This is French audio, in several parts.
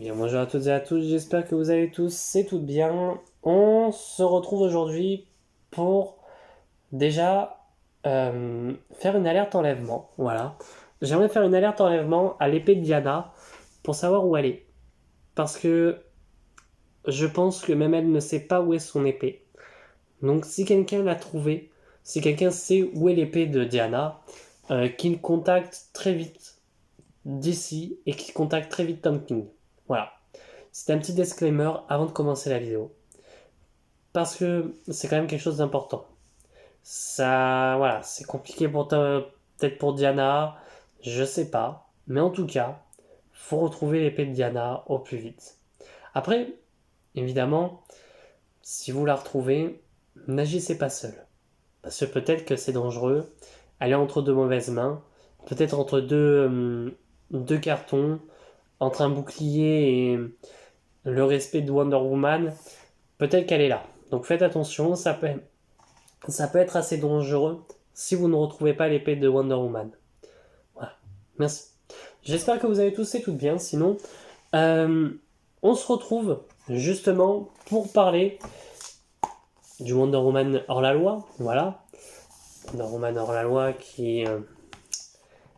bien, bonjour à toutes et à tous, j'espère que vous allez tous et toutes bien. On se retrouve aujourd'hui pour déjà faire une alerte enlèvement. Voilà. J'aimerais faire une alerte enlèvement à l'épée de Diana pour savoir où elle est. Parce que je pense que même elle ne sait pas où est son épée. Donc si quelqu'un l'a trouvée, si quelqu'un sait où est l'épée de Diana, qu'il contacte très vite d'ici et qu'il contacte très vite Tom King. Voilà. C'est un petit disclaimer avant de commencer la vidéo. Parce que c'est quand même quelque chose d'important. Ça, voilà, c'est compliqué pour peut-être pour Diana, je sais pas. Mais en tout cas, faut retrouver l'épée de Diana au plus vite. Après, évidemment, si vous la retrouvez, n'agissez pas seul. Parce que peut-être que c'est dangereux. Elle est entre deux mauvaises mains. Peut-être entre deux cartons. Entre un bouclier et le respect de Wonder Woman. Peut-être qu'elle est là. Donc faites attention, ça peut être assez dangereux si vous ne retrouvez pas l'épée de Wonder Woman. Voilà. Merci. J'espère que vous allez tous et toutes bien. Sinon, euh, on se retrouve justement pour parler du Wonder Woman hors la loi. Voilà. Wonder Woman hors la loi qui...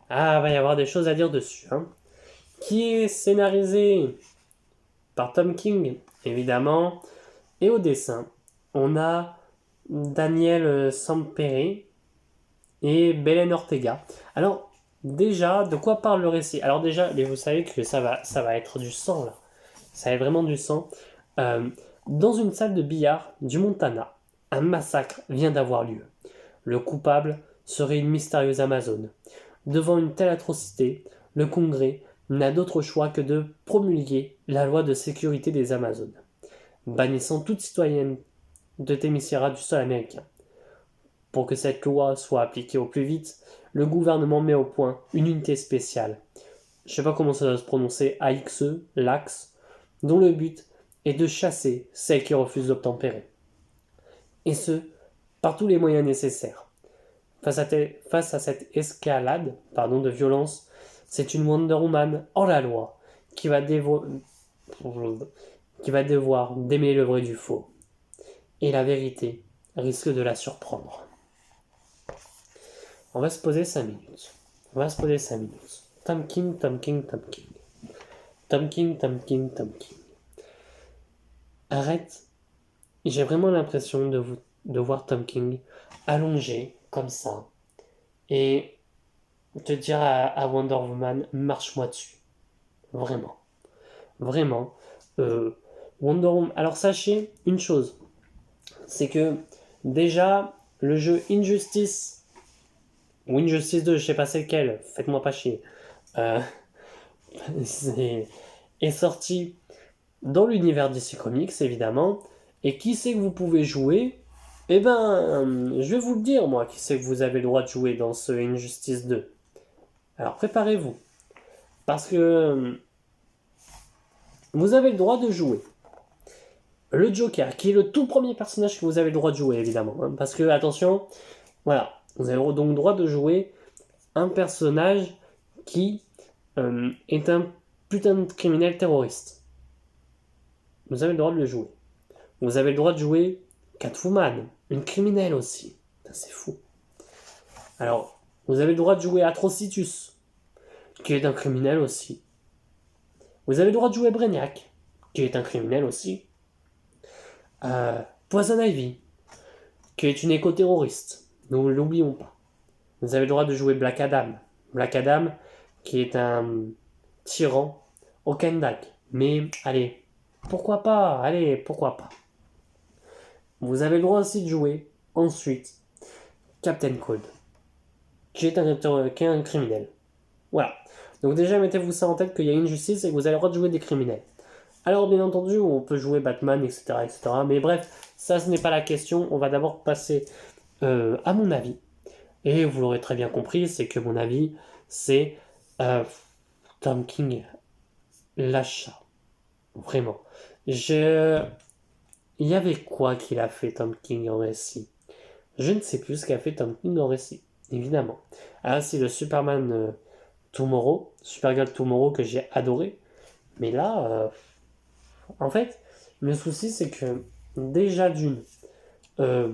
va y avoir des choses à dire dessus. Hein. Qui est scénarisé par Tom King, évidemment. Et au dessin, on a Daniel Sampere et Belen Ortega. Alors, déjà, de quoi parle le récit? Alors déjà, vous savez que ça va être du sang, là. Ça va être vraiment du sang. Euh, dans une salle de billard du Montana, un massacre vient d'avoir lieu. Le coupable serait une mystérieuse Amazone. Devant une telle atrocité, le Congrès n'a d'autre choix que de promulguer la loi de sécurité des Amazones, bannissant toute citoyenne de Témiscira du sol américain. Pour que cette loi soit appliquée au plus vite, le gouvernement met au point une unité spéciale, je ne sais pas comment ça doit se prononcer, AXE, l'Axe, dont le but est de chasser celles qui refusent d'obtempérer. Et ce, par tous les moyens nécessaires. Face à cette escalade de violence, c'est une Wonder Woman hors la loi qui va, qui va devoir démêler le vrai du faux. Et la vérité risque de la surprendre. On va se poser 5 minutes. On va se poser 5 minutes. Tom King, Tom King, Tom King. Tom King, Tom King, Tom King. Arrête. J'ai vraiment l'impression de voir Tom King allongé comme ça et te dire à Wonder Woman, marche-moi dessus. Vraiment. Vraiment. Wonder Woman. Alors sachez une chose, c'est que déjà le jeu Injustice ou Injustice 2, je sais pas c'est lequel, faites-moi pas chier, euh, est sorti dans l'univers DC Comics évidemment. Et qui c'est que vous pouvez jouer? Eh ben, je vais vous le dire moi, qui c'est que vous avez le droit de jouer dans ce Injustice 2. Alors préparez-vous, parce que vous avez le droit de jouer le Joker, qui est le tout premier personnage que vous avez le droit de jouer évidemment, hein, parce que attention, voilà, vous avez donc le droit de jouer un personnage qui est un putain de criminel terroriste. Vous avez le droit de le jouer. Vous avez le droit de jouer Catwoman, une criminelle aussi. C'est fou. Alors, vous avez le droit de jouer Atrocitus, qui est un criminel aussi. Vous avez le droit de jouer Brainiac, qui est un criminel aussi. Poison Ivy, qui est une éco-terroriste. Nous ne l'oublions pas. Vous avez le droit de jouer Black Adam. Black Adam, qui est un tyran au Kendak. Mais, allez, pourquoi pas? Allez, pourquoi pas? Vous avez le droit aussi de jouer, ensuite, Captain Cold, qui est un criminel. Voilà. Donc déjà, mettez-vous ça en tête qu'il y a une justice et que vous avez le droit de jouer des criminels. Alors, bien entendu, on peut jouer Batman, etc., etc. Mais bref, ça, ce n'est pas la question. On va d'abord passer à mon avis. Et vous l'aurez très bien compris, c'est que mon avis, c'est Tom King l'achat. Vraiment. Il y avait quoi qu'il a fait Tom King en récit? Je ne sais plus ce qu'a fait Tom King en récit, évidemment. Ah, c'est le Superman Tomorrow, Supergirl Tomorrow que j'ai adoré. Mais là, en fait, le souci, c'est que déjà euh,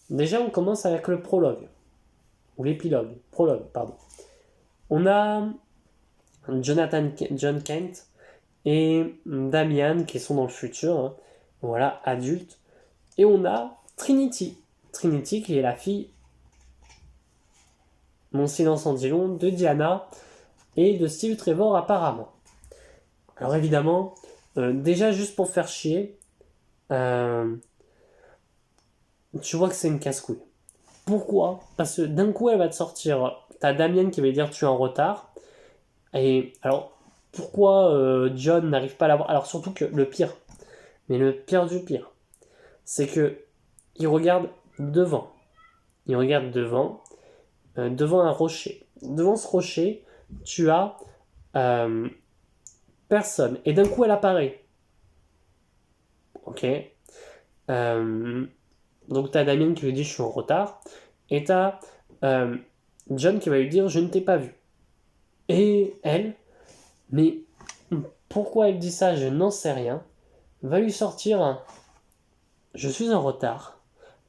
déjà on commence avec le prologue, ou l'épilogue, prologue, pardon. On a John Kent et Damian qui sont dans le futur, hein, voilà, adultes. Et on a Trinity. Trinity qui est la fille, mon silence en dit long, de Diana et de Steve Trevor apparemment. Alors évidemment, déjà juste pour faire chier, euh, tu vois que c'est une casse-couille. Pourquoi? Parce que d'un coup elle va te sortir, t'as Damien qui va dire tu es en retard, et alors pourquoi John n'arrive pas à l'avoir? Alors surtout que le pire, mais le pire du pire, c'est que il regarde devant. Il regarde devant, devant un rocher. Devant ce rocher, tu as euh, personne. Et d'un coup, elle apparaît. Ok. Euh, donc, tu as Damien qui lui dit je suis en retard. Et tu as John qui va lui dire je ne t'ai pas vu. Et elle, mais pourquoi elle dit ça, je n'en sais rien, va lui sortir un je suis en retard.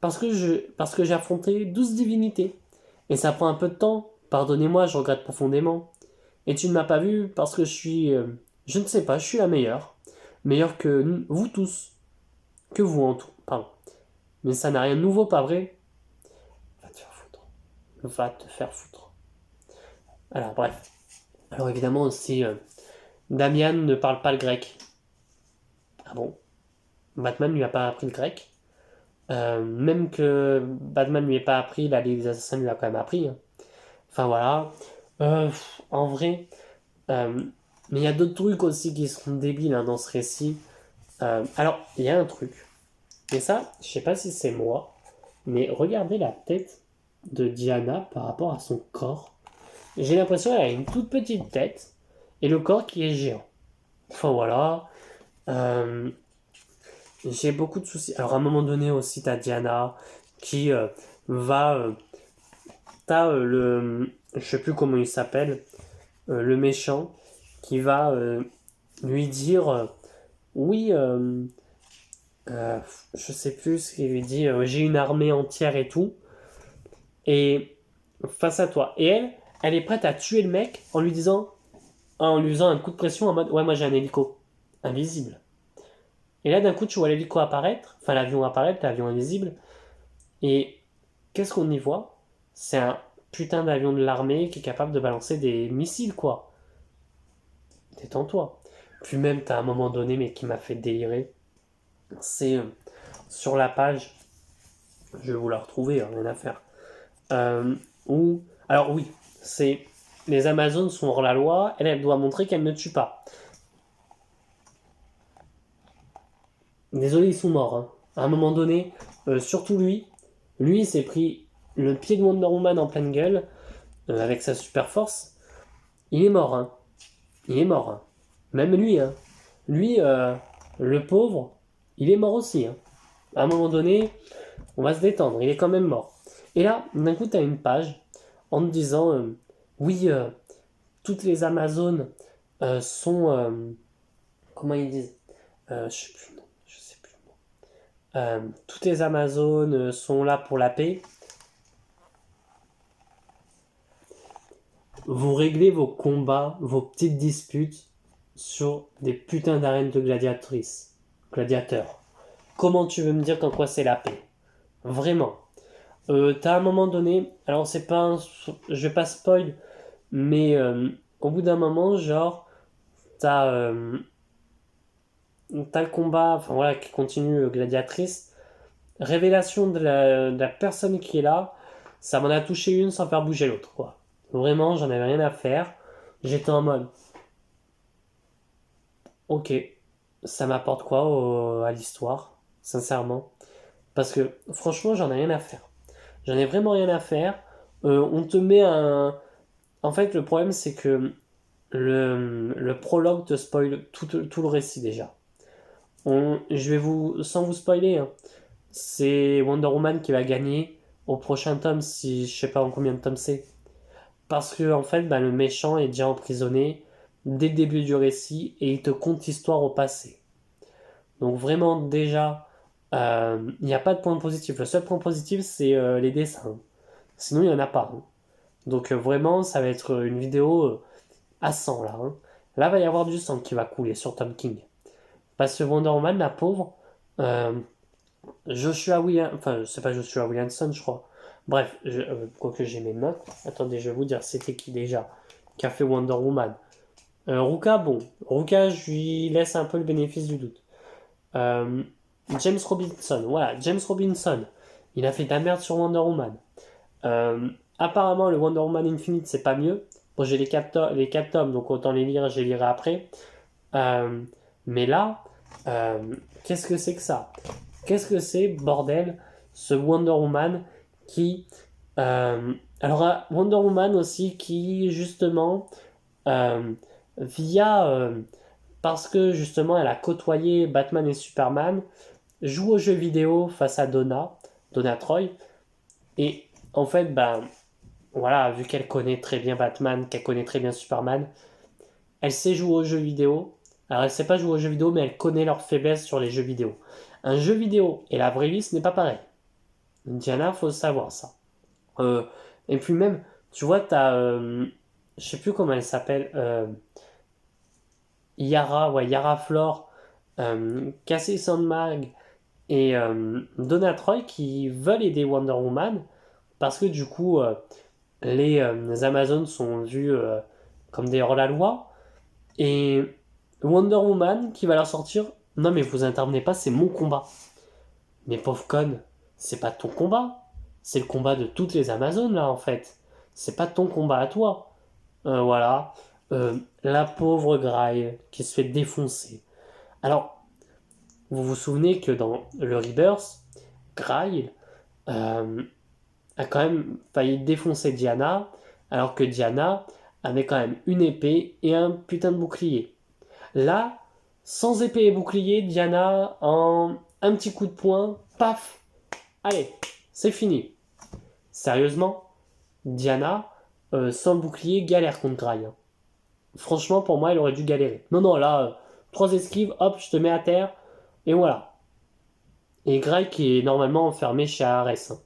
Parce que j'ai affronté 12 divinités. Et ça prend un peu de temps. Pardonnez-moi, je regrette profondément. Et tu ne m'as pas vu parce que je suis. Je ne sais pas, je suis la meilleure. Meilleure que vous tous. Que vous en tout. Pardon. Mais ça n'a rien de nouveau, pas vrai? Va te faire foutre. Va te faire foutre. Alors, bref. Alors, évidemment, aussi, Damian ne parle pas le grec. Ah bon? Batman lui a pas appris le grec. Même que Batman lui ait pas appris, la Ligue des Assassins lui a quand même appris, hein. Enfin, voilà. En vrai. Euh, mais il y a d'autres trucs aussi qui sont débiles, hein, dans ce récit. Alors, il y a un truc. Et ça, je sais pas si c'est moi, mais regardez la tête de Diana par rapport à son corps. J'ai l'impression qu'elle a une toute petite tête et le corps qui est géant. Enfin voilà. Euh, j'ai beaucoup de soucis. Alors à un moment donné aussi, t'as Diana qui va. T'as je sais plus comment il s'appelle, le méchant, qui va lui dire oui, euh, je sais plus ce qu'il lui dit, j'ai une armée entière et tout, et face à toi. Et elle est prête à tuer le mec en lui faisant un coup de pression en mode ouais, moi j'ai un hélico invisible. Et là d'un coup tu vois l'hélico apparaître, enfin l'avion apparaître, l'avion invisible, et qu'est-ce qu'on y voit? C'est un putain d'avion de l'armée qui est capable de balancer des missiles, quoi. Détends-toi. Puis même, t'as un moment donné, mais qui m'a fait délirer, c'est sur la page, je vais vous la retrouver, hein, rien à faire, euh, où, alors oui, c'est les Amazones sont hors la loi, elle doit montrer qu'elle ne tue pas. Désolé, ils sont morts, hein. À un moment donné, surtout lui il s'est pris le pied de Wonder Woman en pleine gueule, avec sa super force, il est mort, hein. Il est mort, hein. Même lui, hein. Lui, le pauvre, il est mort aussi, hein. À un moment donné, on va se détendre, il est quand même mort. Et là, d'un coup, tu as une page en te disant oui, toutes les Amazones sont. Comment ils disent? Je sais plus le nom. Je sais plus le nom. Toutes les Amazones sont là pour la paix. Vous réglez vos combats, vos petites disputes sur des putains d'arènes de gladiatrices. Gladiateurs. Comment tu veux me dire qu'en quoi c'est la paix? Vraiment. T'as un moment donné, alors c'est pas je vais pas spoil, mais au bout d'un moment, genre, t'as t'as le combat, enfin voilà, qui continue, gladiatrice. Révélation de la personne qui est là, ça m'en a touché une sans faire bouger l'autre, quoi. Vraiment, j'en avais rien à faire. J'étais en mode, ok, ça m'apporte quoi à l'histoire, sincèrement. Parce que franchement, j'en ai rien à faire. J'en ai vraiment rien à faire. On te met un. En fait, le problème, c'est que le prologue te spoil tout le récit déjà. Je vais vous. Sans vous spoiler, hein, c'est Wonder Woman qui va gagner au prochain tome, si je sais pas en combien de tomes c'est. Parce que, en fait, bah, le méchant est déjà emprisonné dès le début du récit et il te conte l'histoire au passé. Donc vraiment déjà, il n'y a pas de point positif. Le seul point positif, c'est les dessins. Sinon, il n'y en a pas. Hein. Donc vraiment, ça va être une vidéo à 100 là. Hein. Là, va y avoir du sang qui va couler sur Tom King. Parce que Wonder Woman, la pauvre, euh, Joshua Williams, enfin, c'est pas Joshua Williamson, je crois. Bref, quoique j'ai mes notes. Attendez, je vais vous dire, c'était qui déjà qui a fait Wonder Woman. Ruka, bon. Ruka, je lui laisse un peu le bénéfice du doute. Euh, James Robinson, voilà, James Robinson. Il a fait de la merde sur Wonder Woman. Euh, Apparemment, le Wonder Woman Infinite, c'est pas mieux. Bon, j'ai les 4 tomes, donc autant les lire, je les lirai après. Euh, mais là, euh, qu'est-ce que c'est que ça? Qu'est-ce que c'est, bordel, ce Wonder Woman qui... alors, Wonder Woman aussi qui, justement, euh, via... parce que, justement, elle a côtoyé Batman et Superman, joue aux jeux vidéo face à Donna Troy, et en fait, ben, voilà, vu qu'elle connaît très bien Batman, qu'elle connaît très bien Superman, elle sait jouer aux jeux vidéo. Alors, elle sait pas jouer aux jeux vidéo, mais elle connaît leurs faiblesses sur les jeux vidéo. Un jeu vidéo et la vraie vie, ce n'est pas pareil. Diana, faut savoir ça. Euh, et puis même, tu vois, t'as, je sais plus comment elle s'appelle, Yara Flor, Cassie Sandmag et Donna Troy qui veulent aider Wonder Woman parce que du coup, les Amazones sont vus comme des hors-la-loi. Et Wonder Woman qui va leur sortir: non, mais vous intervenez pas, c'est mon combat. Mais pauvre conne, c'est pas ton combat. C'est le combat de toutes les Amazones là en fait. C'est pas ton combat à toi. Voilà. La pauvre Graille qui se fait défoncer. Alors, vous vous souvenez que dans le Rebirth, Graille a quand même failli défoncer Diana, alors que Diana avait quand même une épée et un putain de bouclier. Là, sans épée et bouclier, Diana en un petit coup de poing, paf, allez, c'est fini. Sérieusement, Diana, sans bouclier, galère contre Grail. Hein. Franchement, pour moi, elle aurait dû galérer. Non, non, là, 3 esquives, hop, je te mets à terre, et voilà. Et Grail qui est normalement enfermé chez Ares. Hein.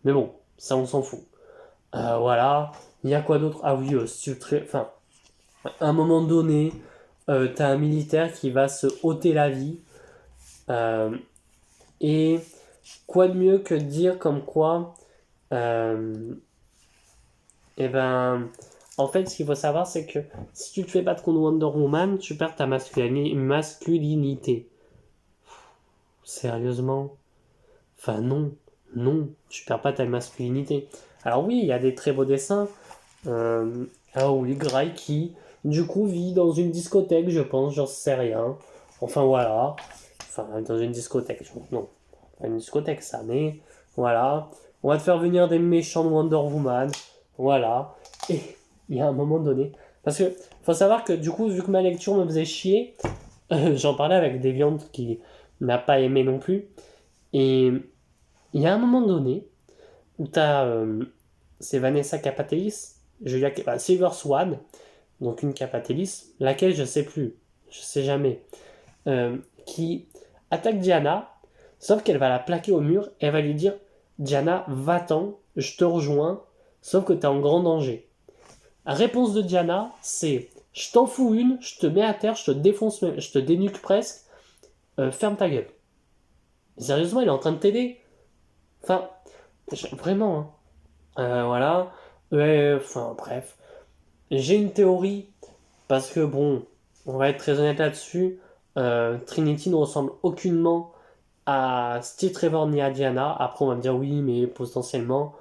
Mais bon, ça on s'en fout. Voilà. Il y a quoi d'autre? Ah oui, enfin, à un moment donné, t'as un militaire qui va se ôter la vie. Euh, et quoi de mieux que de dire comme quoi, euh, eh ben, en fait, ce qu'il faut savoir, c'est que si tu te fais battre contre Wonder Woman, tu perds ta masculinité. Sérieusement? Enfin, non, non, tu perds pas ta masculinité. Alors oui, il y a des très beaux dessins. Ah oui, Grail qui, du coup, vit dans une discothèque, je pense, j'en sais rien. Enfin voilà. Enfin, dans une discothèque. Non, pas une discothèque ça, mais voilà. On va te faire venir des méchants de Wonder Woman. Voilà. Et il y a un moment donné. Parce que, faut savoir que, du coup, vu que ma lecture me faisait chier, j'en parlais avec des viandes qui n'a pas aimé non plus. Et il y a un moment donné où t'as. C'est Vanessa Capatelis, Silver Swan, donc une Capatelis, laquelle je sais plus, je sais jamais, qui attaque Diana, sauf qu'elle va la plaquer au mur et elle va lui dire: Diana, va-t'en, je te rejoins, sauf que t'es en grand danger. La réponse de Diana, c'est: je t'en fous une, je te mets à terre, je te défonce, je te dénuque presque, ferme ta gueule. Sérieusement, il est en train de t'aider. Enfin, vraiment, hein. Voilà. Ouais, enfin, bref. J'ai une théorie, parce que bon, on va être très honnête là-dessus. Trinity ne ressemble aucunement à Steve Trevor ni à Diana. Après, on va me dire oui, mais potentiellement.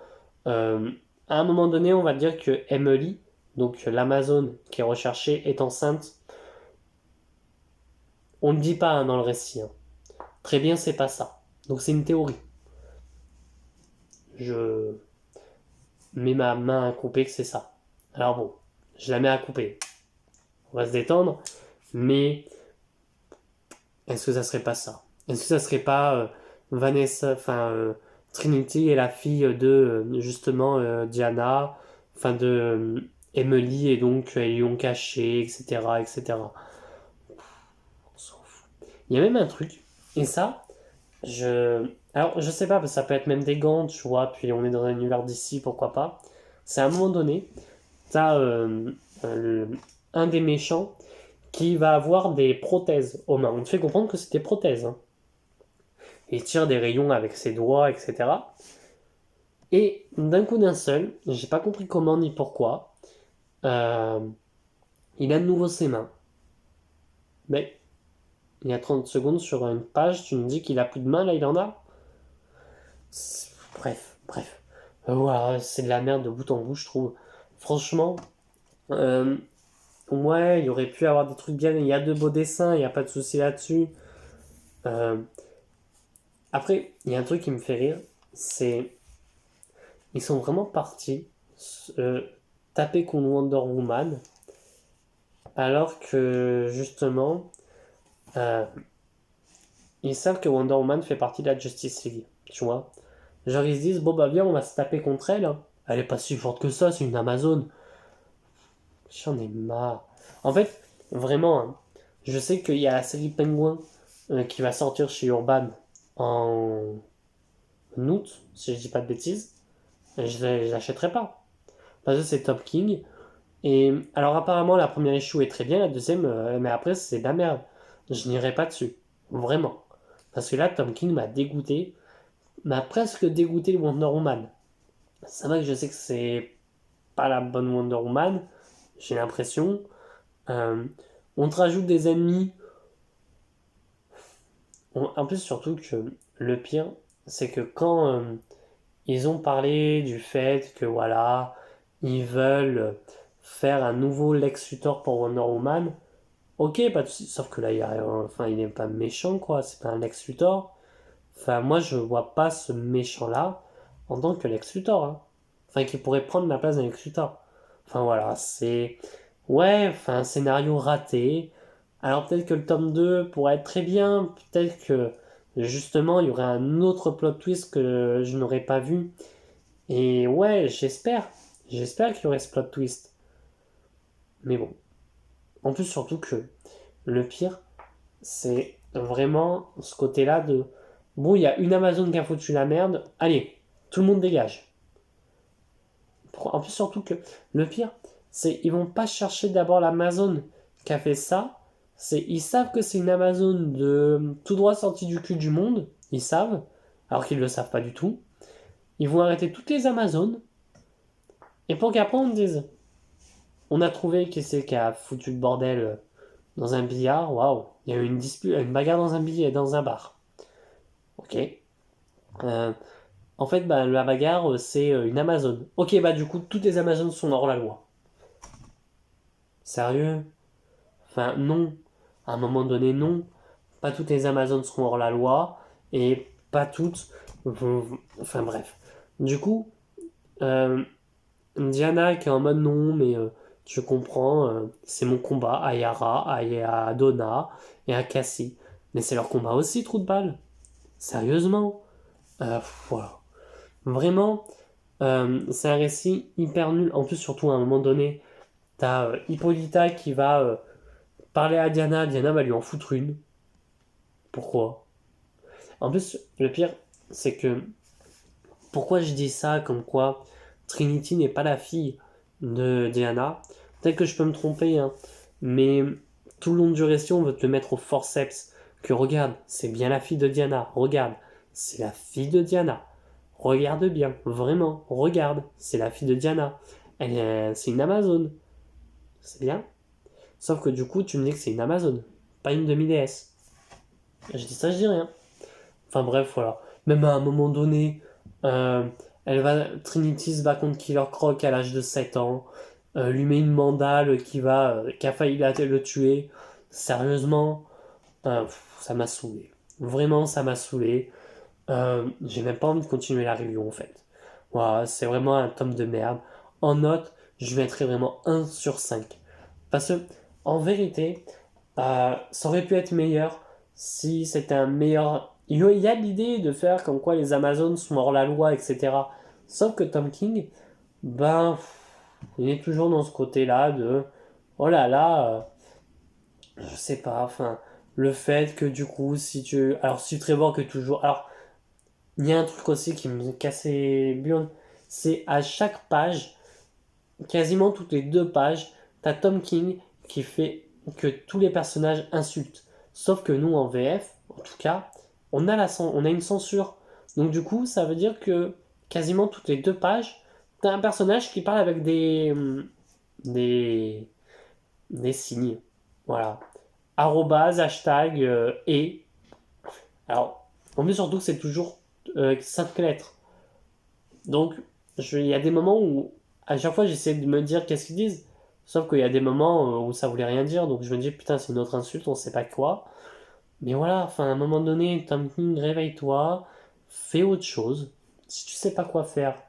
Euh, à un moment donné, on va dire que Emily, donc l'Amazone qui est recherchée, est enceinte. On ne le dit pas hein, dans le récit. Hein. Très bien, c'est pas ça. Donc c'est une théorie. Je mets ma main à couper que c'est ça. Alors bon, je la mets à couper. On va se détendre. Mais est-ce que ça serait pas ça? Est-ce que ça serait pas Vanessa, enfin Trinity est la fille de justement Diana, enfin de Emily et donc ils lui ont caché, etc., etc. On s'en fout. Il y a même un truc, et ça, alors je sais pas, parce que ça peut être même des gants, tu vois, puis on est dans un univers d'ici, pourquoi pas. C'est à un moment donné, t'as un des méchants qui va avoir des prothèses aux mains. On te fait comprendre que c'est des prothèses, hein. Il tire des rayons avec ses doigts, etc. Et d'un coup d'un seul, j'ai pas compris comment ni pourquoi, euh, il a de nouveau ses mains. Mais il y a 30 secondes sur une page, tu me dis qu'il a plus de mains, là il en a. Bref. Voilà, c'est de la merde de bout en bout, je trouve. Franchement, euh, ouais, il y aurait pu avoir des trucs bien. Il y a de beaux dessins, il n'y a pas de souci là-dessus. Euh, Après, il y a un truc qui me fait rire, c'est ils sont vraiment partis euh, taper contre Wonder Woman, alors que justement, euh, ils savent que Wonder Woman fait partie de la Justice League, tu vois. Genre ils se disent, bon bah viens, on va se taper contre elle, hein. Elle est pas si forte que ça, c'est une Amazon. J'en ai marre. En fait, vraiment, hein, je sais qu'il y a la série Penguin qui va sortir chez Urban en août, si je dis pas de bêtises. Je l'achèterai pas. Parce que c'est Top King. Et alors apparemment la première issue est très bien, la deuxième, mais après c'est de la merde. Je n'irai pas dessus. Vraiment. Parce que là, Tom King m'a dégoûté. M'a presque dégoûté le Wonder Woman. C'est vrai que je sais que c'est pas la bonne Wonder Woman. J'ai l'impression. Euh, on te rajoute des ennemis. En plus, surtout que le pire, c'est que quand ils ont parlé du fait que voilà, ils veulent faire un nouveau Lex Luthor pour Wonder Woman, ok, pas de souci. Sauf que là, enfin, il n'est pas méchant, quoi. C'est pas un Lex Luthor. Enfin, moi, je vois pas ce méchant-là en tant que Lex Luthor, hein. Enfin, qui pourrait prendre la place d'un Lex Luthor. Enfin, voilà, c'est. Ouais, enfin, un scénario raté. Alors, peut-être que le tome 2 pourrait être très bien. Peut-être que, justement, il y aurait un autre plot twist que je n'aurais pas vu. Et ouais, j'espère. J'espère qu'il y aurait ce plot twist. Mais bon. En plus, surtout que le pire, c'est vraiment ce côté-là de bon, il y a une Amazon qui a foutu la merde, allez, tout le monde dégage. En plus, surtout que le pire, c'est ils vont pas chercher d'abord l'Amazon qui a fait ça. C'est ils savent que c'est une Amazon de tout droit sortie du cul du monde, ils savent, alors qu'ils le savent pas du tout. Ils vont arrêter toutes les Amazones et pour qu'après on dise on a trouvé qui c'est qui a foutu le bordel dans un billard, waouh, il y a eu une dispute, une bagarre dans un billet, dans un bar. Ok. Euh, En fait, bah, la bagarre, c'est une Amazon. Ok, bah du coup, toutes les Amazones sont hors la loi. Sérieux? Enfin, non. À un moment donné, non. Pas toutes les Amazones seront hors la loi. Et pas toutes Enfin, bref. Du coup, euh, Diana qui est en mode non, mais tu comprends, c'est mon combat à Yara, à Donna et à Cassie. Mais c'est leur combat aussi, trou de balle. Sérieusement. Voilà. Vraiment, c'est un récit hyper nul. En plus, surtout à un moment donné, t'as Hippolyta qui va parler à Diana. Diana va lui en foutre une. Pourquoi? En plus, le pire, c'est que pourquoi je dis ça comme quoi Trinity n'est pas la fille de Diana? Peut-être que je peux me tromper, hein, mais tout le long du récit, on veut te le mettre au forceps. Que regarde, c'est bien la fille de Diana. Regarde, c'est la fille de Diana. Regarde bien, vraiment, regarde, c'est la fille de Diana. C'est une Amazon. C'est bien. Sauf que du coup, tu me dis que c'est une Amazon, pas une demi-déesse. Je dis ça, je dis rien. Enfin bref, voilà. Même à un moment donné, euh, Trinity se bat contre Killer Croc à l'âge de 7 ans, lui met une mandale qui a failli le tuer. Sérieusement, ça m'a saoulé. Vraiment, ça m'a saoulé. J'ai même pas envie de continuer la review en fait. Voilà, c'est vraiment un tome de merde. En note, je mettrais vraiment 1/5. Parce que, en vérité, ça aurait pu être meilleur si c'était un meilleur. Il y a l'idée de faire comme quoi les Amazones sont hors la loi, etc. Sauf que Tom King, ben, Il est toujours dans ce côté-là de oh là là, je sais pas, enfin, le fait que du coup, si tu. Alors, si Trevor que toujours. Alors, il y a un truc aussi qui me cassait bien, c'est à chaque page, quasiment toutes les 2 pages, t'as Tom King qui fait que tous les personnages insultent. Sauf que nous, en VF, en tout cas, on a une censure. Donc, du coup, ça veut dire que quasiment toutes les 2 pages, t'as un personnage qui parle avec des, des signes. Voilà. Arrobase, hashtag, et. Alors, en plus, surtout que c'est toujours 5 lettres. Donc, il y a des moments où, à chaque fois, j'essaie de me dire qu'est-ce qu'ils disent. Sauf qu'il y a des moments où ça voulait rien dire. Donc, je me dis, putain, c'est une autre insulte, on sait pas quoi. Mais voilà, enfin, à un moment donné, Tom King, réveille-toi, fais autre chose. Si tu sais pas quoi faire,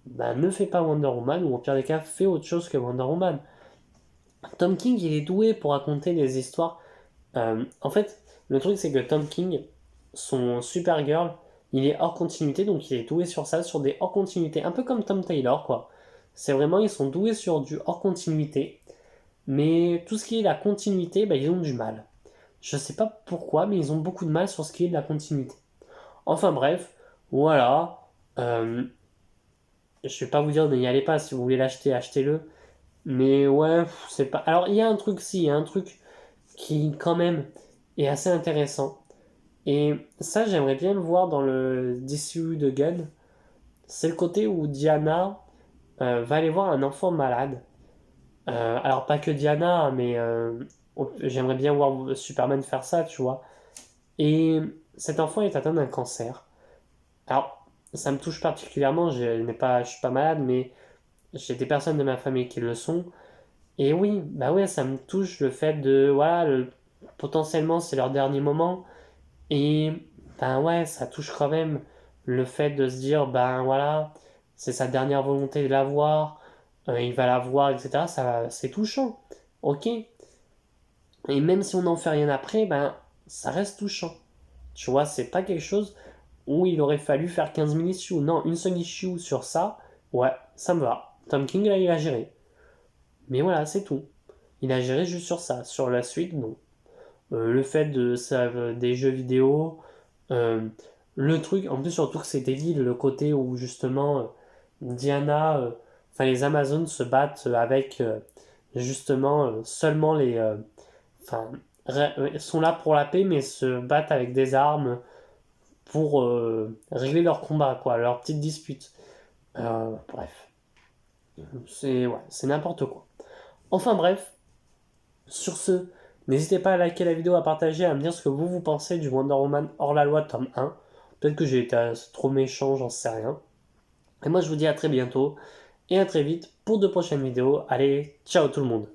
bah, ne fais pas Wonder Woman, ou au pire des cas, fais autre chose que Wonder Woman. Tom King, il est doué pour raconter des histoires. En fait, le truc, c'est que Tom King, son Supergirl, il est hors continuité, donc il est doué sur ça, sur des hors continuité, un peu comme Tom Taylor, quoi. C'est vraiment, ils sont doués sur du hors continuité, mais tout ce qui est la continuité, bah, ils ont du mal. Je sais pas pourquoi, mais ils ont beaucoup de mal sur ce qui est de la continuité. Enfin bref, voilà. Euh, je vais pas vous dire n'y allez pas, si vous voulez l'acheter, achetez-le. Mais ouais, c'est pas. Alors il y a un truc, si, il y a un truc qui quand même est assez intéressant. Et ça, j'aimerais bien le voir dans le DCU de Gunn. C'est le côté où Diana va aller voir un enfant malade. Alors, pas que Diana, mais j'aimerais bien voir Superman faire ça, tu vois. Et cet enfant est atteint d'un cancer. Alors, ça me touche particulièrement, je suis pas malade, mais j'ai des personnes de ma famille qui le sont. Et oui, bah ouais, ça me touche le fait de, voilà, potentiellement c'est leur dernier moment. Et ben ouais, ça touche quand même le fait de se dire, ben voilà, c'est sa dernière volonté de la voir, il va la voir, etc. Ça, c'est touchant. Ok. Et même si on n'en fait rien après, ben ça reste touchant. Tu vois, c'est pas quelque chose où il aurait fallu faire 15 000 issues. Non, une seule issue sur ça, ouais, ça me va. Tom King, là, il a géré. Mais voilà, c'est tout. Il a géré juste sur ça. Sur la suite, non. Le fait de ça, des jeux vidéo, euh, le truc, en plus surtout que c'est débile, le côté où justement Diana, enfin les Amazones se battent avec justement seulement enfin sont là pour la paix mais se battent avec des armes pour régler leur combat quoi, leur petite dispute. Bref, c'est ouais, c'est n'importe quoi. Enfin bref, sur ce, n'hésitez pas à liker la vidéo, à partager, à me dire ce que vous pensez du Wonder Woman hors la loi tome 1. Peut-être que j'ai été trop méchant, j'en sais rien. Et moi je vous dis à très bientôt et à très vite pour de prochaines vidéos. Allez, ciao tout le monde.